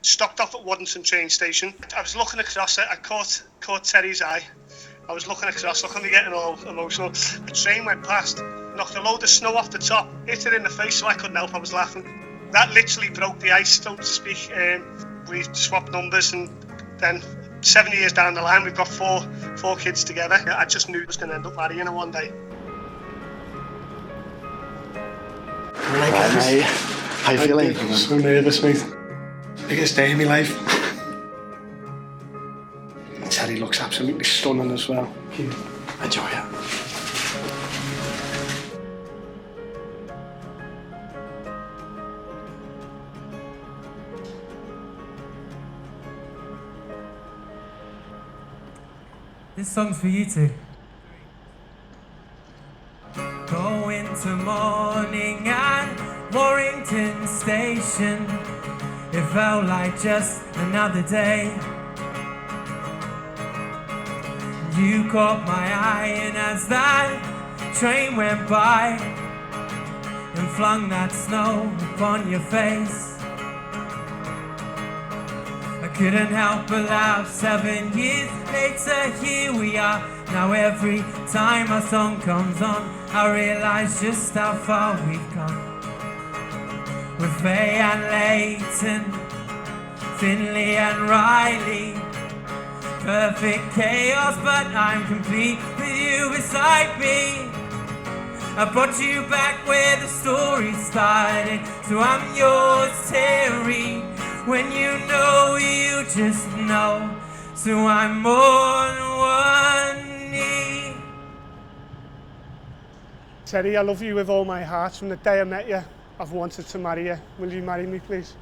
Stopped off at Warrington train station. I was looking across it. I caught Terry's eye. I was looking across, looking at me getting all emotional. The train went past, knocked a load of snow off the top, hit it in the face, so I couldn't help. I was laughing. That literally broke the ice, so to speak. We swapped numbers, and then 7 years down the line, we've got four kids together. I just knew I was going to end up marrying her one day. Right, mate. How you feeling? I'm so nervous, mate. Biggest day of my life. Terry looks absolutely stunning as well. Enjoy it. This song's for you two. Go into morning at Warrington Station. It felt like just another day. You caught my eye, and as that train went by and flung that snow upon your face, I couldn't help but laugh. 7 years later, here we are. Now every time our song comes on, I realise just how far we've come. With Faye and Leighton, Finley and Riley, perfect chaos, but I'm complete with you beside me. I brought you back where the story started, so I'm yours, Terry. When you know, you just know, so I'm on one knee. Terry, I love you with all my heart. From the day I met you, I've wanted to marry you. Will you marry me, please?